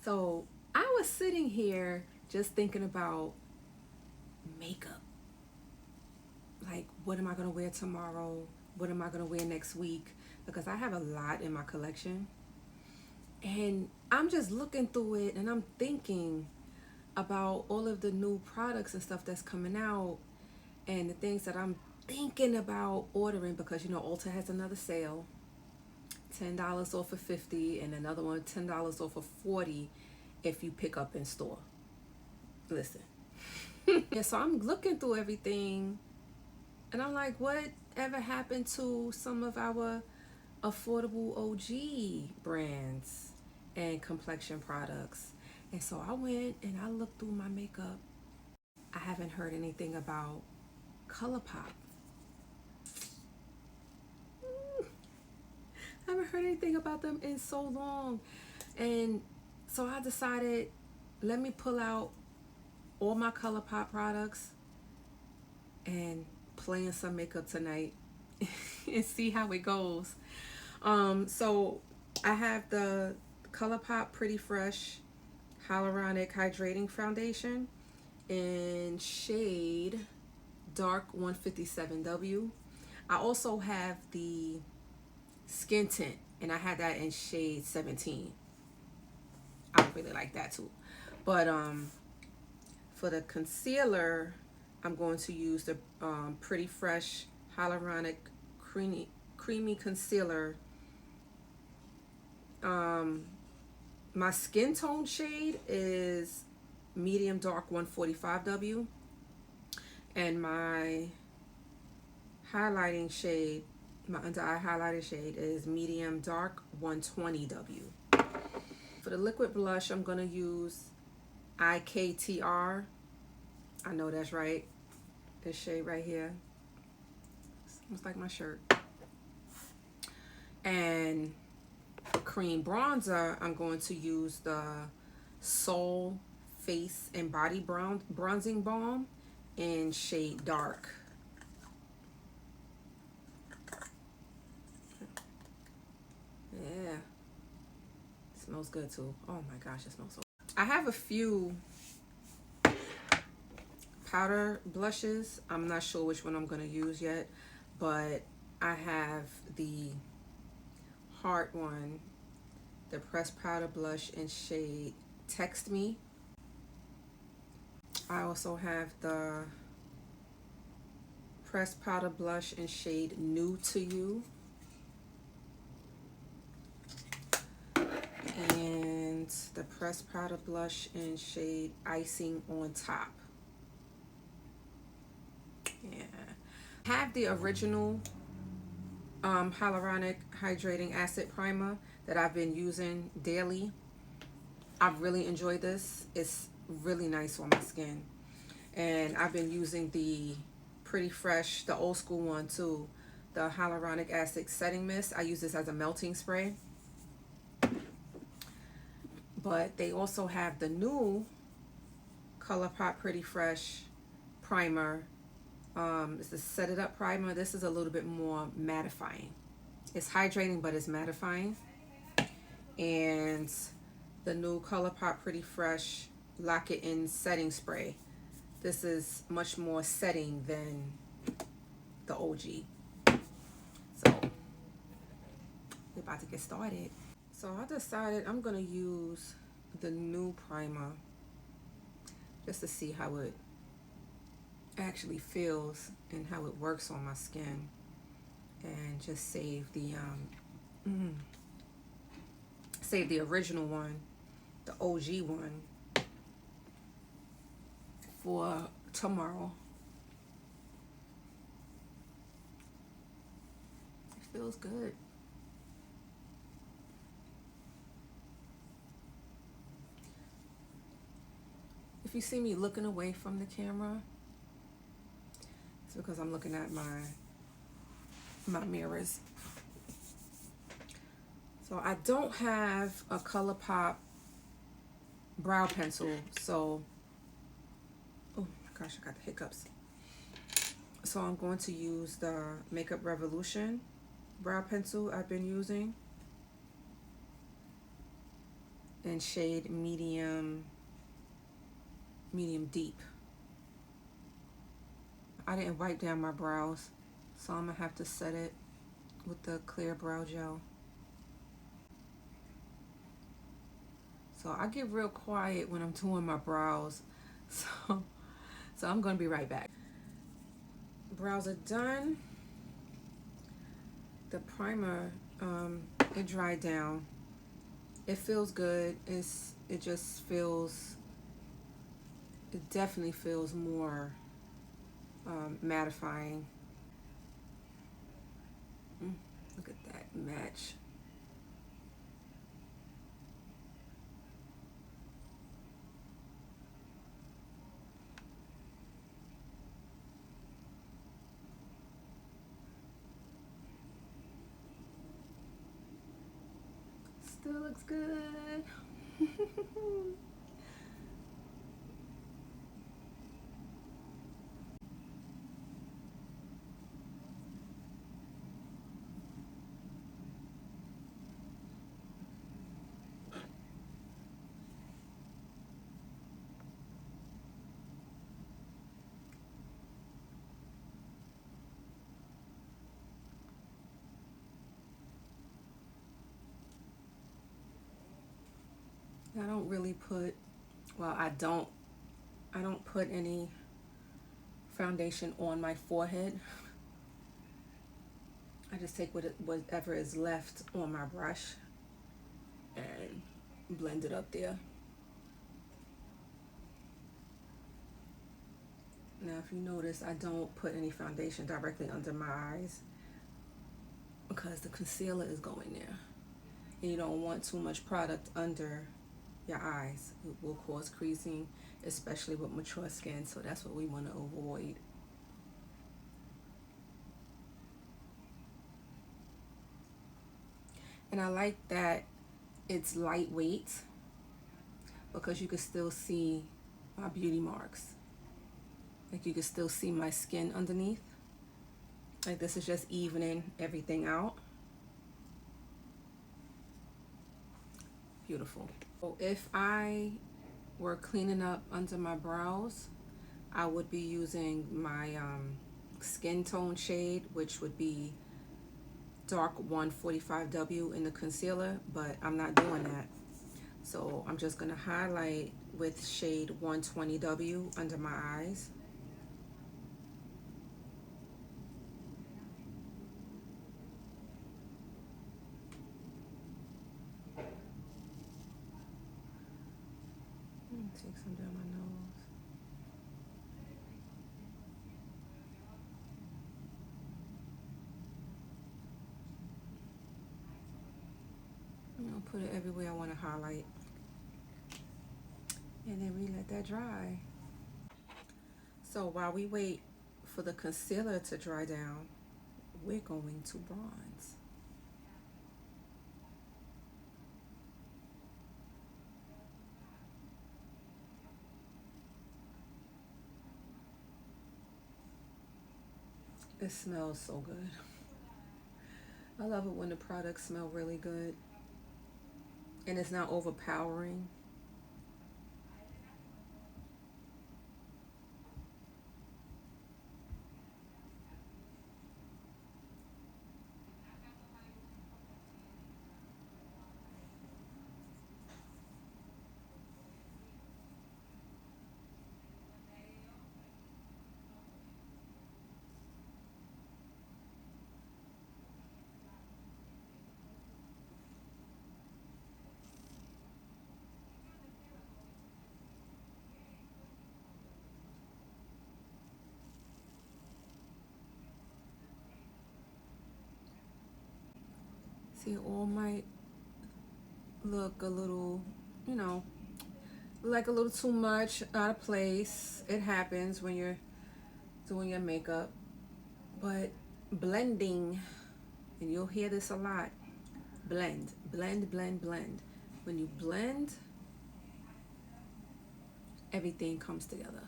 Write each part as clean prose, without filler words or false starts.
So I was sitting here just thinking about makeup. Like, what am I going to wear tomorrow? What am I going to wear next week? Because I have a lot in my collection. And I'm just looking through it and I'm thinking about all of the new products and stuff that's coming out and the things that I'm thinking about ordering because Ulta has another sale, $10 off of 50 and another one $10 off of 40 if you pick up in store. Listen. Yeah, so I'm looking through everything and I'm like, what ever happened to some of our affordable OG brands and complexion products? And so I went and I looked through my makeup. I haven't heard anything about Colourpop. I haven't heard anything about them in so long. And so I decided, let me pull out all my Colourpop products and play in some makeup tonight and see how it goes. So I have the Colourpop Pretty Fresh Hyaluronic Hydrating Foundation in shade Dark 157W. I also have the Skin Tint, and I had that in shade 17. I really like that too. But for the concealer, I'm going to use the Pretty Fresh Hyaluronic Creamy Concealer. My skin tone shade is medium dark 145W, and my highlighting shade, my under eye highlighter shade, is medium dark 120W. For the liquid blush, I'm going to use IKTR. I know that's right. This shade right here. It's almost like my shirt. And cream bronzer, I'm going to use the Soul Face and Body Bronzing Balm in shade Dark. Yeah. It smells good too. Oh my gosh, it smells so good. I have a few powder blushes. I'm not sure which one I'm going to use yet, but I have the Heart one, the pressed powder blush in shade Text Me. I also have the pressed powder blush in shade New to You. And the pressed powder blush in shade Icing on Top. Yeah. I have the original hyaluronic hydrating acid primer that I've been using daily. I've really enjoyed this. It's really nice on my skin. And I've been using the Pretty Fresh, the old school one too, the hyaluronic acid setting mist. I use this as a melting spray. But they also have the new Colourpop Pretty Fresh primer. It's the Set It Up primer. This is a little bit more mattifying. It's hydrating, but it's mattifying. And the new Colourpop Pretty Fresh Lock It In setting spray. This is much more setting than the OG. So we're about to get started. So I decided I'm gonna use the new primer just to see how it actually feels and how it works on my skin, and just save the original one, the OG one, for tomorrow. It feels good. If you see me looking away from the camera, it's because I'm looking at my mirrors. So I don't have a Colourpop brow pencil, so oh my gosh, I got the hiccups. So I'm going to use the Makeup Revolution brow pencil I've been using. in shade medium deep. I didn't wipe down my brows, so I'm gonna have to set it with the clear brow gel. So I get real quiet when I'm doing my brows. So so I'm gonna be right back. Brows are done. The primer, it dried down. It feels good. It just feels, it definitely feels more mattifying. Look at that match. Still looks good. I don't really put, well, I don't put any foundation on my forehead. I just take whatever is left on my brush and blend it up there. Now, if you notice, I don't put any foundation directly under my eyes because the concealer is going there. And you don't want too much product under your eyes. It will cause creasing, especially with mature skin, so that's what we want to avoid. And I like that it's lightweight because you can still see my beauty marks. Like you can still see my skin underneath. Like this is just evening everything out. Beautiful. So if I were cleaning up under my brows, I would be using my skin tone shade, which would be dark 145W in the concealer, but I'm not doing that. So I'm just gonna highlight with shade 120W under my eyes. Take some down my nose. I'm gonna put it everywhere I want to highlight. And then we let that dry. So while we wait for the concealer to dry down, we're going to bronze. It smells so good. I love it when the products smell really good and it's not overpowering. See, it all might look a little, you know, like a little too much out of place. It happens when you're doing your makeup. But blending, and you'll hear this a lot, blend, blend, blend, blend. When you blend, everything comes together.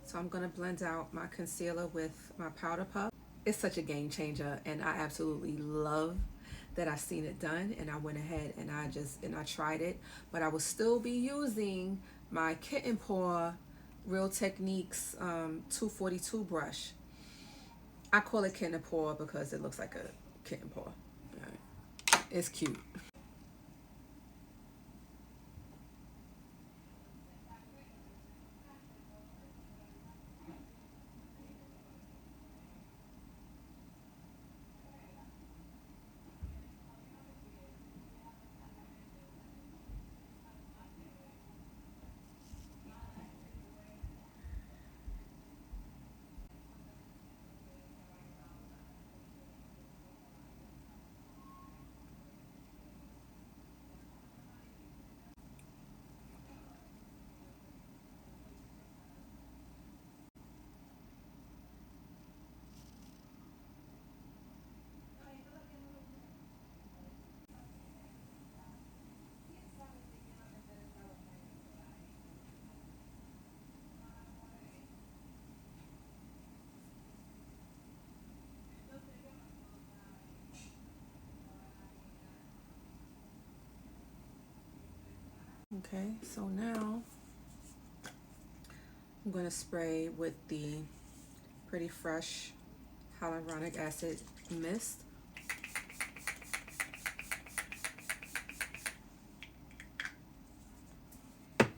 So I'm gonna blend out my concealer with my powder puff. It's such a game changer, and I absolutely love that I seen it done, and I went ahead and I tried it. But I will still be using my Kitten Paw Real Techniques 242 brush. I call it Kitten Paw because it looks like a kitten paw. All right. It's cute. Okay, so now I'm going to spray with the Pretty Fresh Hyaluronic Acid Mist. And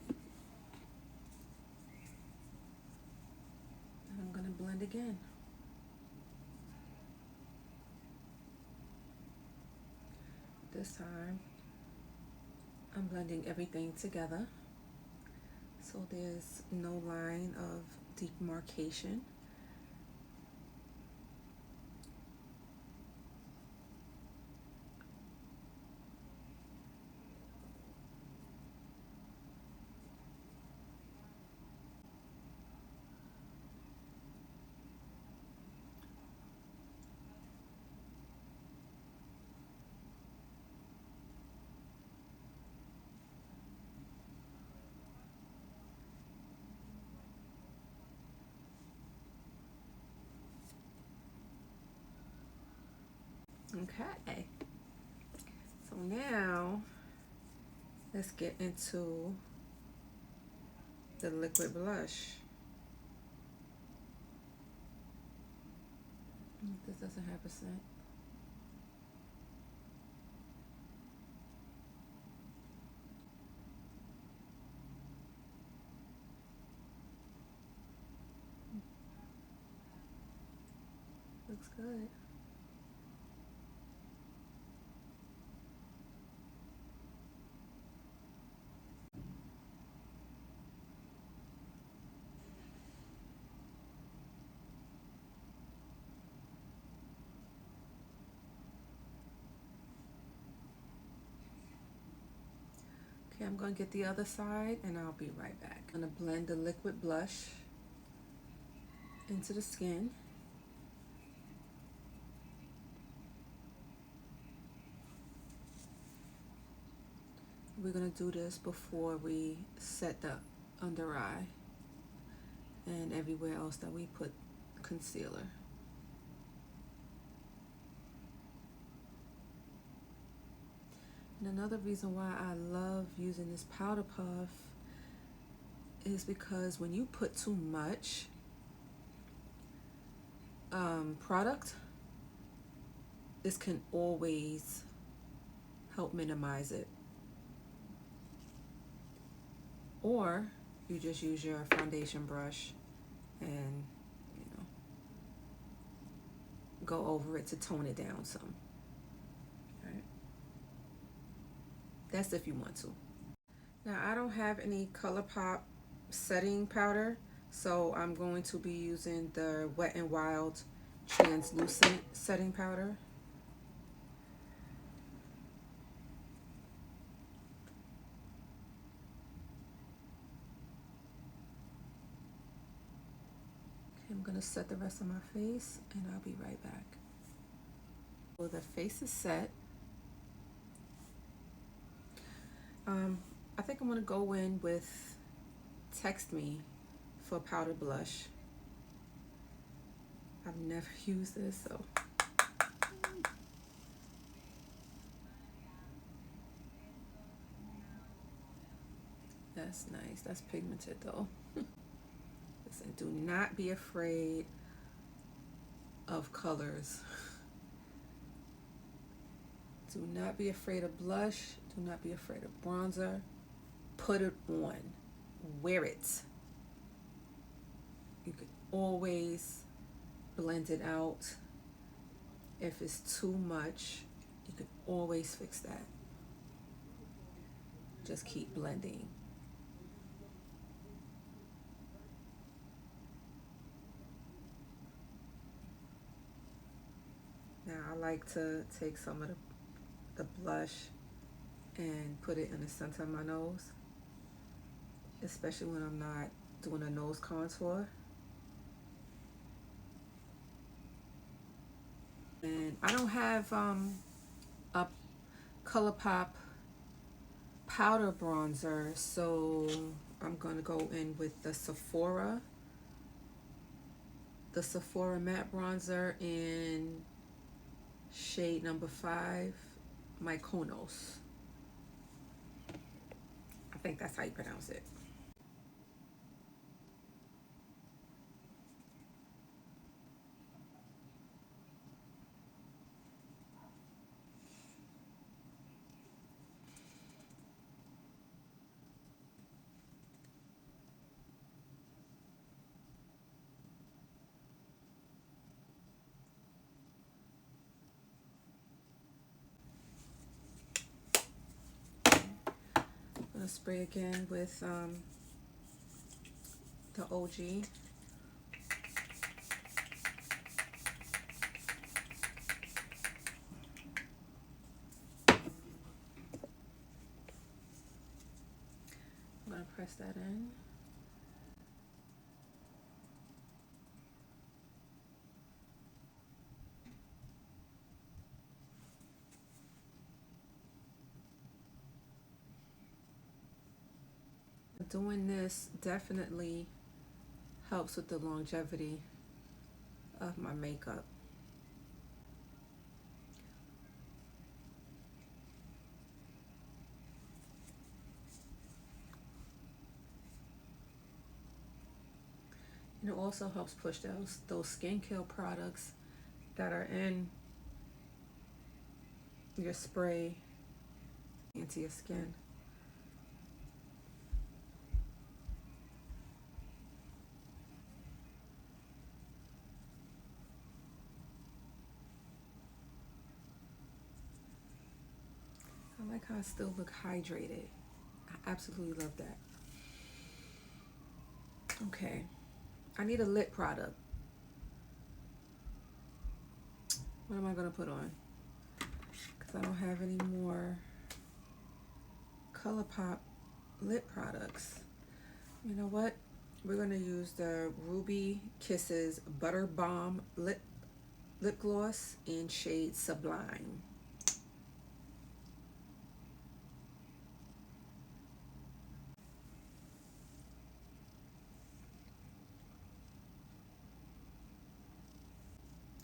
I'm going to blend again. This time I'm blending everything together so there's no line of demarcation. Okay, so now let's get into the liquid blush. This doesn't have percent. Looks good. Okay, I'm going to get the other side and I'll be right back. I'm going to blend the liquid blush into the skin. We're going to do this before we set the under eye and everywhere else that we put concealer. And another reason why I love using this powder puff is because when you put too much product, this can always help minimize it. Or you just use your foundation brush and, you know, go over it to tone it down some. Right? That's if you want to. Now I don't have any Colourpop setting powder, so I'm going to be using the Wet n Wild translucent setting powder. Okay, I'm going to set the rest of my face and I'll be right back. Well, the face is set. I think I'm going to go in with Text Me for powder blush. I've never used this, so That's nice. That's pigmented though. Listen, do not be afraid of colors. Do not be afraid of blush. Do not be afraid of bronzer. Put it on. Wear it. You can always blend it out. If it's too much, you can always fix that. Just keep blending. Now I like to take some of the blush and put it in the center of my nose, especially when I'm not doing a nose contour. And I don't have a Colourpop powder bronzer, so I'm gonna go in with the Sephora matte bronzer in shade number 5, Mykonos. I think that's how you pronounce it. I'm gonna spray again with the OG. I'm gonna press that in. Doing this definitely helps with the longevity of my makeup. And it also helps push those skincare products that are in your spray into your skin. I like how I still look hydrated. I absolutely love that. Okay, I need a lip product. What am I gonna put on? Because I don't have any more Colourpop lip products. You know what? We're gonna use the Ruby Kisses Butter Bomb lip gloss in shade Sublime.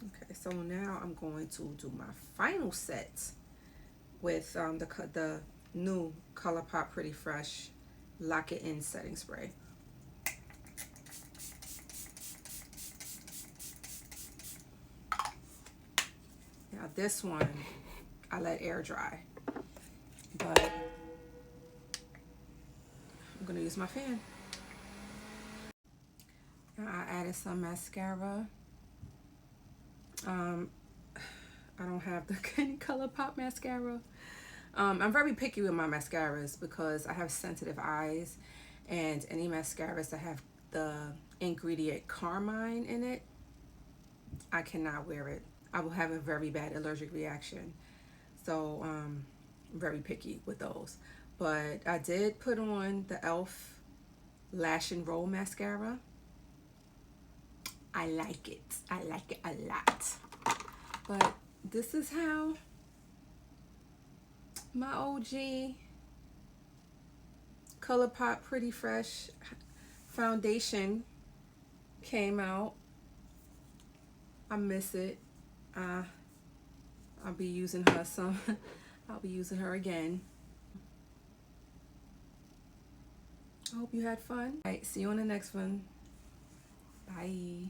Okay, so now I'm going to do my final set with the new Colourpop Pretty Fresh Lock It In setting spray. Now this one I let air dry, but I'm gonna use my fan. Now I added some mascara. I don't have the any Colourpop mascara. I'm very picky with my mascaras because I have sensitive eyes, and any mascaras that have the ingredient carmine in it, I cannot wear it. I will have a very bad allergic reaction. So I'm very picky with those. But I did put on the e.l.f. Lash and Roll mascara. I like it. I like it a lot. But this is how my OG Colourpop Pretty Fresh foundation came out. I miss it. I'll be using her some. I'll be using her again. I hope you had fun. All right, see you on the next one. Bye.